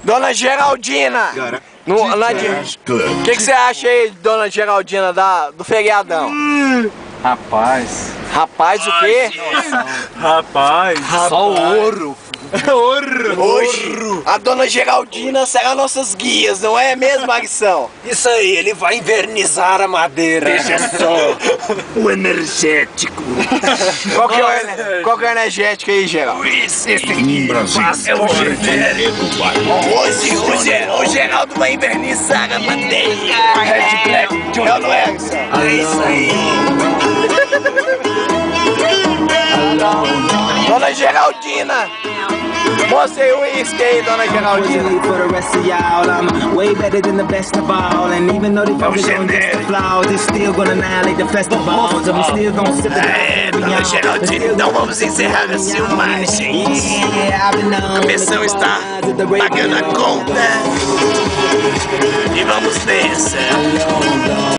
Dona Geraldina! O que você acha aí, Dona Geraldina, do feriadão? Rapaz. Rapaz, o quê? Rapaz. Só ouro. Hoje, a Dona Geraldina será nossas guias, não é mesmo, Maguição? Isso aí, ele vai invernizar a madeira. Veja só, o energético. Qual que é o energético aí, Geraldo? Esse aqui é o genérico. O Geraldo vai invernizar a madeira. Red Black É ou não é, Maguição? É isso aí. Dona Geraldina! Mostra aí o uísque aí, Dona Geraldina. Dona Geraldina, então vamos encerrar as filmagens. A missão está pagando a conta. E vamos nessa.